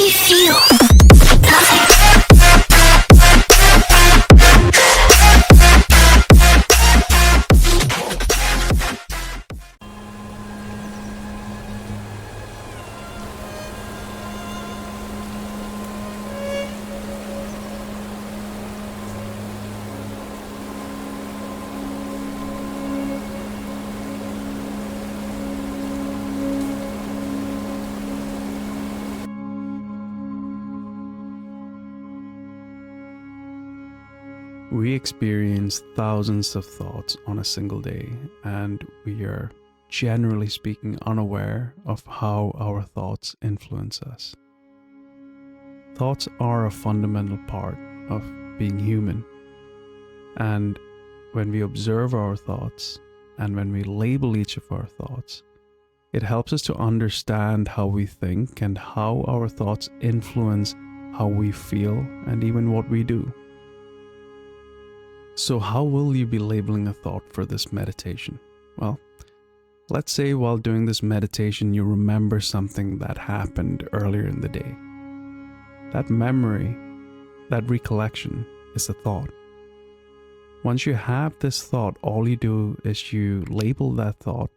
do you feel? Nothing. We experience thousands of thoughts on a single day, and we are, generally speaking, unaware of how our thoughts influence us. Thoughts are a fundamental part of being human, and when we observe our thoughts and when we label each of our thoughts, it helps us to understand how we think and how our thoughts influence how we feel and even what we do. So how will you be labeling a thought for this meditation? Well, let's say while doing this meditation you remember something that happened earlier in the day. That memory, that recollection is a thought. Once you have this thought, all you do is you label that thought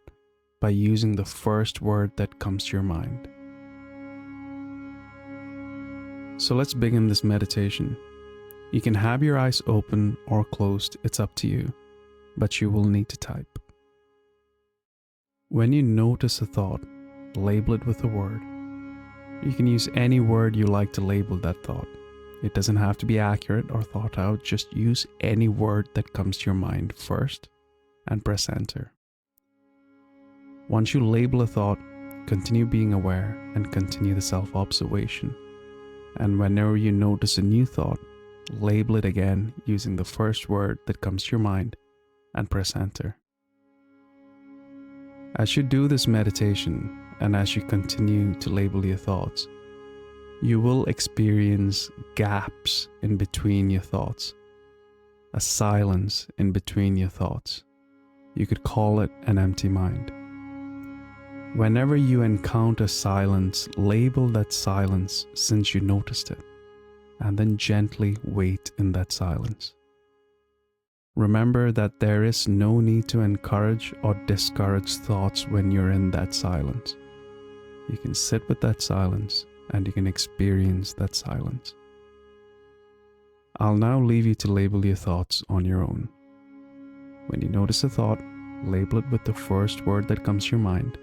by using the first word that comes to your mind. So let's begin this meditation. You can have your eyes open or closed, it's up to you, but you will need to type. When you notice a thought, label it with a word. You can use any word you like to label that thought. It doesn't have to be accurate or thought out, just use any word that comes to your mind first and press enter. Once you label a thought, continue being aware and continue the self-observation. And whenever you notice a new thought, label it again using the first word that comes to your mind and press enter. As you do this meditation and as you continue to label your thoughts, you will experience gaps in between your thoughts, a silence in between your thoughts. You could call it an empty mind. Whenever you encounter silence, label that silence since you noticed it, and then gently wait in that silence. Remember that there is no need to encourage or discourage thoughts when you're in that silence. You can sit with that silence and you can experience that silence. I'll now leave you to label your thoughts on your own. When you notice a thought, label it with the first word that comes to your mind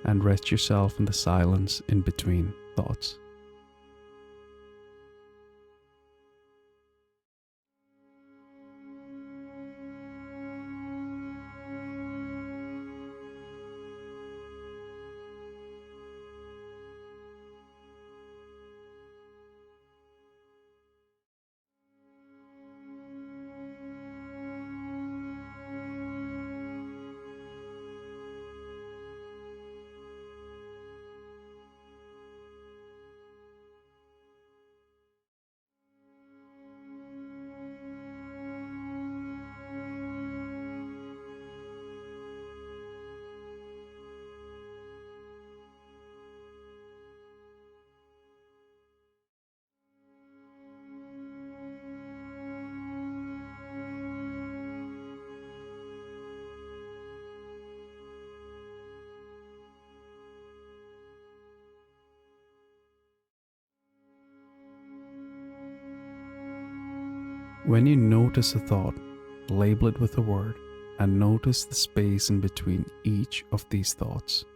and rest yourself in the silence in between thoughts. When you notice a thought, label it with a word and notice the space in between each of these thoughts.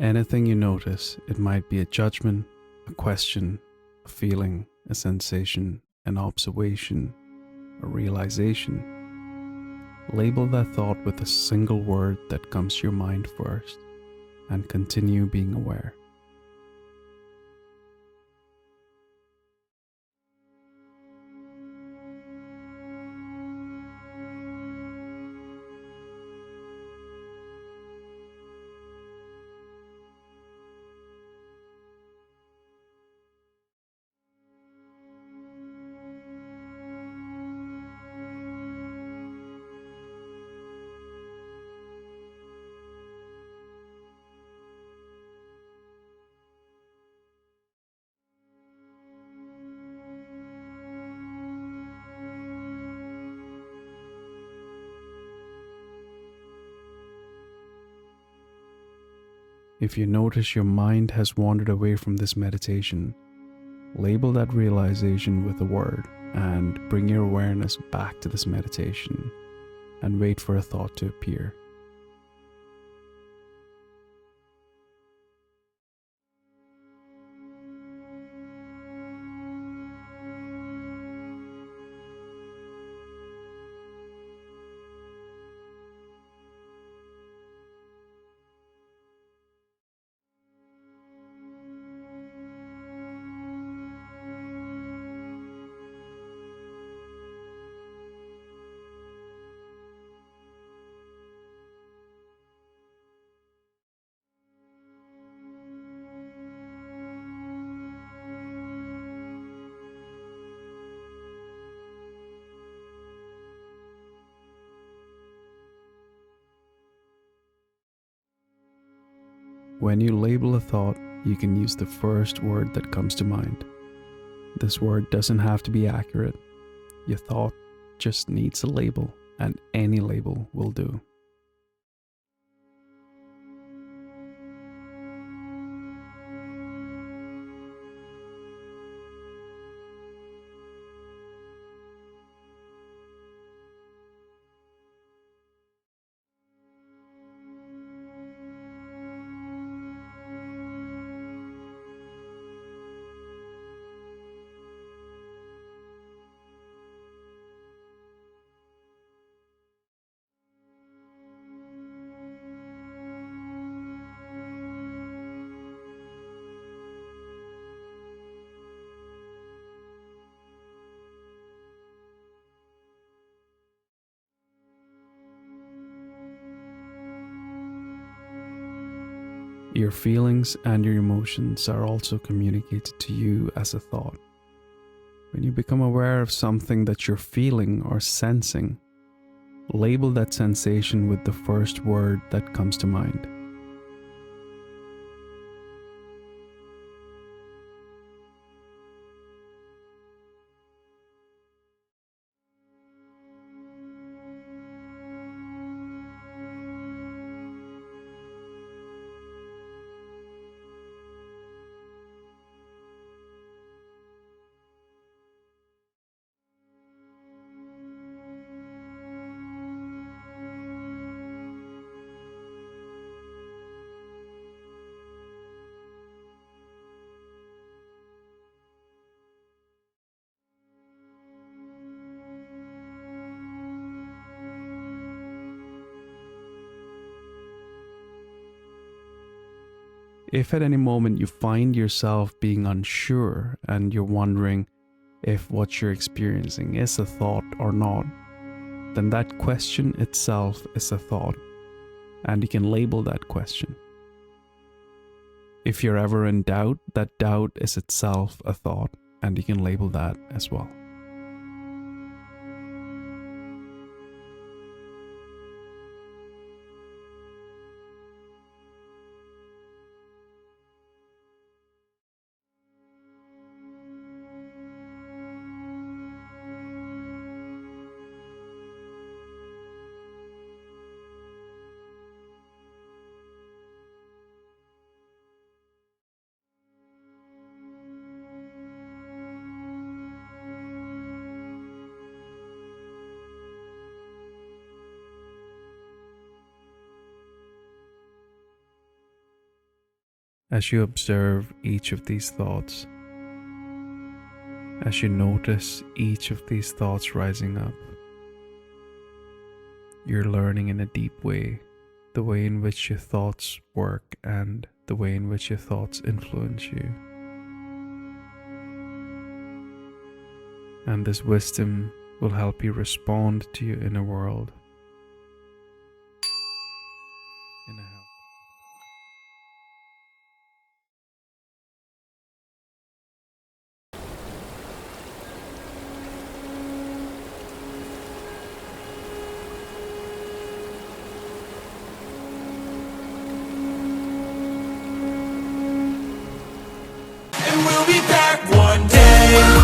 Anything you notice, it might be a judgment, a question, a feeling, a sensation, an observation, a realization. Label that thought with a single word that comes to your mind first, and continue being aware. If you notice your mind has wandered away from this meditation, label that realization with a word and bring your awareness back to this meditation and wait for a thought to appear. When you label a thought, you can use the first word that comes to mind. This word doesn't have to be accurate. Your thought just needs a label, and any label will do. Your feelings and your emotions are also communicated to you as a thought. When you become aware of something that you're feeling or sensing, label that sensation with the first word that comes to mind. If at any moment you find yourself being unsure and you're wondering if what you're experiencing is a thought or not, then that question itself is a thought, and you can label that question. If you're ever in doubt, that doubt is itself a thought, and you can label that as well. As you observe each of these thoughts, as you notice each of these thoughts rising up, you're learning in a deep way the way in which your thoughts work and the way in which your thoughts influence you. And this wisdom will help you respond to your inner world in a healthy. And we'll be back one day.